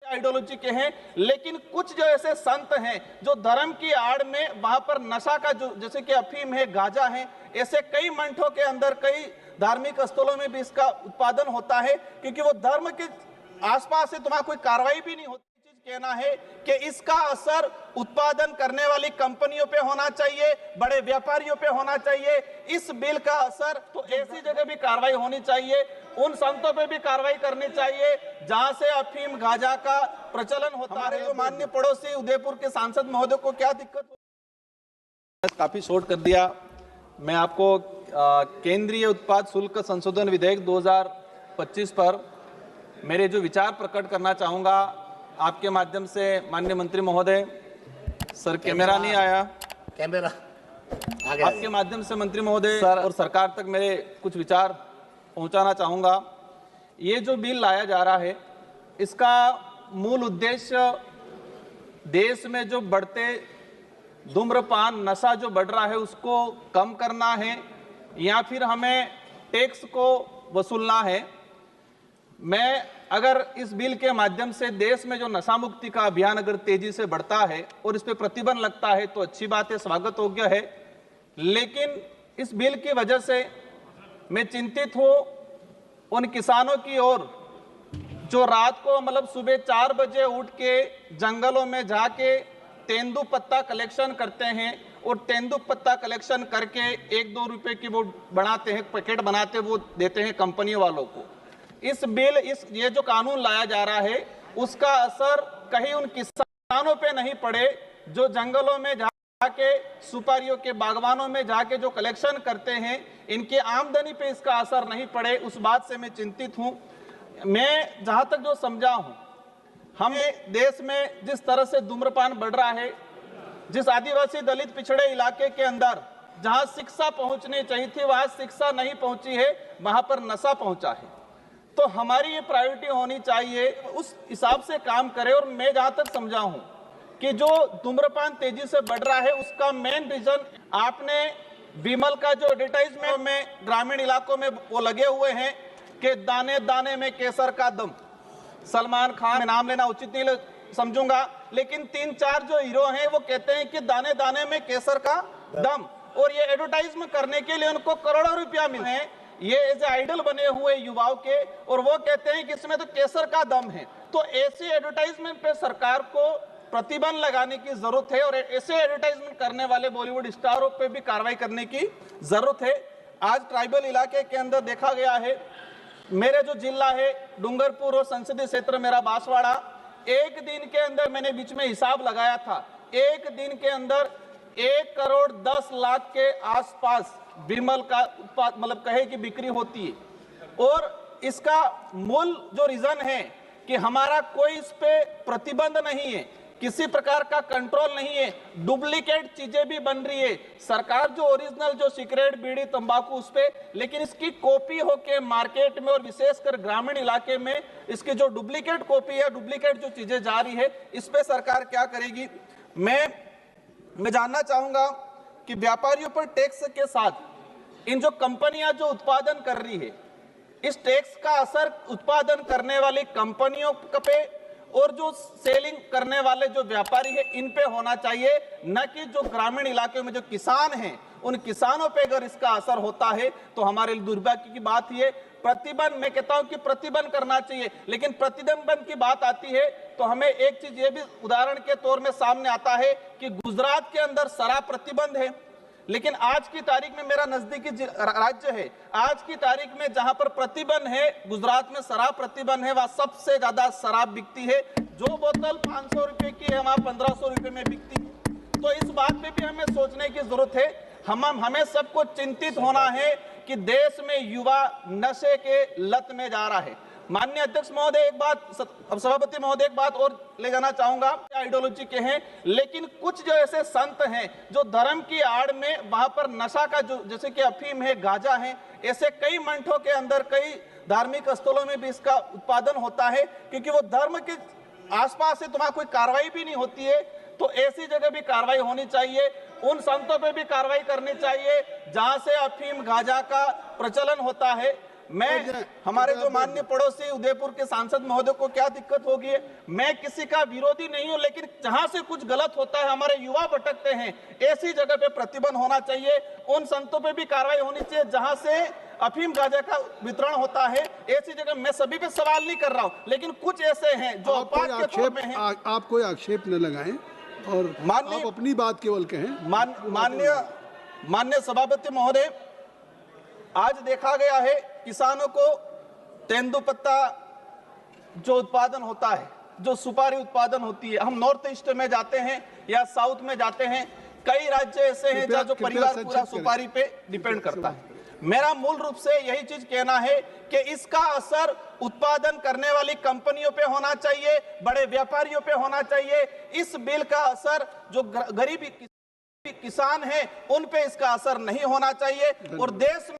Ideology के हैं, लेकिन कुछ जो ऐसे संत हैं जो धर्म की आड़ में वहां पर नशा का जो जैसे कि अफीम है, गांजा है, ऐसे कई मंठों के अंदर कई धार्मिक स्थलों में भी इसका उत्पादन होता है, क्योंकि वो धर्म के आसपास है तो वहां कोई कार्रवाई भी नहीं होती। कहना है कि इसका असर उत्पादन करने वाली कंपनियों पे होना चाहिए, बड़े व्यापारियों पे होना चाहिए। इस बिल का असर तो ऐसी जगह भी कार्रवाई होनी चाहिए, उन संतों पे भी कार्रवाई करनी चाहिए जहां से अफीम गांजा का प्रचलन होता है। जो माननीय पड़ोसी उदयपुर के सांसद महोदय को क्या दिक्कत हो? काफी शॉर्ट कर दिया। मैं आपको केंद्रीय उत्पाद शुल्क संशोधन विधेयक 2025 पर मेरे जो विचार प्रकट करना चाहूंगा आपके माध्यम से। माननीय मंत्री महोदय, सर कैमरा नहीं आया, कैमरा आपके माध्यम से मंत्री महोदय सर और सरकार तक मेरे कुछ विचार पहुंचाना चाहूंगा। ये जो बिल लाया जा रहा है, इसका मूल उद्देश्य देश में जो बढ़ते धूम्रपान नशा जो बढ़ रहा है उसको कम करना है या फिर हमें टैक्स को वसूलना है। मैं अगर इस बिल के माध्यम से देश में जो नशा मुक्ति का अभियान अगर तेजी से बढ़ता है और इस पे प्रतिबंध लगता है तो अच्छी बात है, स्वागत योग्य है। लेकिन इस बिल की वजह से मैं चिंतित हूं उन किसानों की ओर जो रात को मतलब सुबह 4 बजे उठ के जंगलों में जाके तेंदू पत्ता कलेक्शन करते हैं और तेंदू पत्ता कलेक्शन करके 1-2 रुपए की वो बनाते हैं, पैकेट बनाते, वो देते हैं कंपनी वालों को। ये जो कानून लाया जा रहा है उसका असर कहीं उन किसानों पे नहीं पड़े जो जंगलों में जाके सुपारियों के बागवानों में जाके जो कलेक्शन करते हैं, इनकी आमदनी पे इसका असर नहीं पड़े, उस बात से मैं चिंतित हूं। मैं जहां तक जो समझा हूं, हम देश में जिस तरह से धूम्रपान बढ़ रहा है, जिस आदिवासी दलित पिछड़े इलाके के अंदर जहां शिक्षा पहुंचनी चाहिए थी वहां शिक्षा नहीं पहुंची है, वहां पर नशा पहुंचा है। तो हमारी ये प्रायोरिटी होनी चाहिए, उस हिसाब से काम करें। और मैं जहां तक समझा हूं कि जो धूम्रपान तेजी से बढ़ रहा है उसका मेन रीजन, आपने विमल का जो एडवर्टाइजमेंट में ग्रामीण इलाकों में वो लगे हुए हैं कि दाने दाने में केसर का दम। सलमान खान, नाम लेना उचित नहीं समझूंगा, लेकिन 3-4 जो हीरो हैं वो कहते हैं कि दाने दाने में केसर का दम, और ये एडवर्टाइजमेंट करने के लिए उनको करोड़ों रुपया मिले हैं। ये एज आइडल बने हुए युवाओं के, और वो कहते हैं कि इसमें तो केसर का दम है। तो ऐसे एडवर्टाइजमेंट पे सरकार को प्रतिबंध लगाने की जरूरत है और ऐसे एडवर्टाइजमेंट करने वाले बॉलीवुड स्टारों पे भी कार्रवाई करने की जरूरत है। आज ट्राइबल इलाके के अंदर देखा गया है, मेरे जो जिला है डूंगरपुर और संसदीय क्षेत्र मेरा बांसवाड़ा, एक दिन के अंदर मैंने बीच में हिसाब लगाया था, एक दिन के अंदर 1 करोड़ 10 लाख के आसपास विमल का उत्पाद मतलब कहे कि बिक्री होती है। और इसका मूल जो रीजन है कि हमारा कोई इस पे प्रतिबंध नहीं है, किसी प्रकार का कंट्रोल नहीं है, डुप्लीकेट चीजें भी बन रही है। सरकार जो ओरिजिनल जो सिगरेट, बीड़ी, तंबाकू उस पे, लेकिन इसकी कॉपी होके मार्केट में और विशेषकर ग्रामीण इलाके में इसकी जो डुप्लीकेट कॉपी है, डुप्लीकेट जो चीजें जा रही है, इस पे सरकार क्या करेगी। मैं जानना चाहूंगा कि व्यापारियों पर टैक्स के साथ इन जो कंपनियां जो उत्पादन कर रही है, इस टैक्स का असर उत्पादन करने वाली कंपनियों पे और जो सेलिंग करने वाले जो व्यापारी है इन पे होना चाहिए, न कि जो ग्रामीण इलाके में जो किसान हैं उन किसानों पे अगर इसका असर होता है तो हमारे लिए दुर्भाग्य की बात ये। प्रतिबंध, मैं कहता हूं कि प्रतिबंध करना चाहिए, लेकिन प्रतिबंध की बात आती है तो हमें एक चीज ये भी उदाहरण के तौर में सामने आता है कि गुजरात के अंदर शराब प्रतिबंध है, लेकिन आज की तारीख में मेरा नजदीकी राज्य है, आज की तारीख में जहां पर प्रतिबंध है, गुजरात में शराब प्रतिबंध है, वहां सबसे ज्यादा शराब बिकती है। जो बोतल 500 रुपए की है वहां 1500 रुपए में बिकती है। तो इस बात पे भी हमें सोचने की जरूरत है। हमें सबको चिंतित होना है कि देश में युवा नशे के लत में जा रहा है। माननीय अध्यक्ष महोदय, एक बात, सभापति महोदय, एक बात और ले जाना चाहूंगा। आइडियोलॉजी के हैं, लेकिन कुछ जो ऐसे संत हैं जो धर्म की आड़ में वहां पर नशा का जो जैसे कि अफीम है, गांजा है, ऐसे कई मंठों के अंदर कई धार्मिक स्थलों में भी इसका उत्पादन होता है, क्योंकि वो धर्म के आसपास है तो वहां कोई कार्रवाई भी नहीं होती है। तो ऐसी जगह भी कार्रवाई होनी चाहिए, उन संतों पे भी कार्रवाई करनी चाहिए जहां से अफीम गांजा का प्रचलन होता है। मैं हमारे जो माननीय पड़ोसी उदयपुर के सांसद महोदय को क्या दिक्कत होगी है, मैं किसी का विरोधी नहीं हूं, लेकिन जहां से कुछ गलत होता है, हमारे युवा भटकते हैं, ऐसी जगह पे प्रतिबंध होना चाहिए। उन संतों पे भी कार्रवाई होनी चाहिए जहां से अफीम गांजा का वितरण होता है। ऐसी जगह मैं सभी पे सवाल नहीं कर रहा हूं, लेकिन कुछ ऐसे हैं जो अपवाद के तौर पे हैं। आप कोई आक्षेप न लगाएं और आप अपनी बात केवल कहें। माननीय सभापति महोदय, आज देखा गया है किसानों को तेंदुपत्ता जो उत्पादन होता है, जो सुपारी उत्पादन होती है, हम नॉर्थ ईस्ट में जाते हैं या साउथ में जाते हैं, कई राज्य ऐसे हैं जहाँ जो परिवार पूरा सुपारी पे डिपेंड करता है। मेरा मूल रूप से यही चीज कहना है कि इसका असर उत्पादन करने वाली कंपनियों पे होना चाहिए, बड़े व्यापारियों पे होना चाहिए। इस बिल का असर जो गरीब किसान हैं उन पे इसका असर नहीं होना चाहिए और देश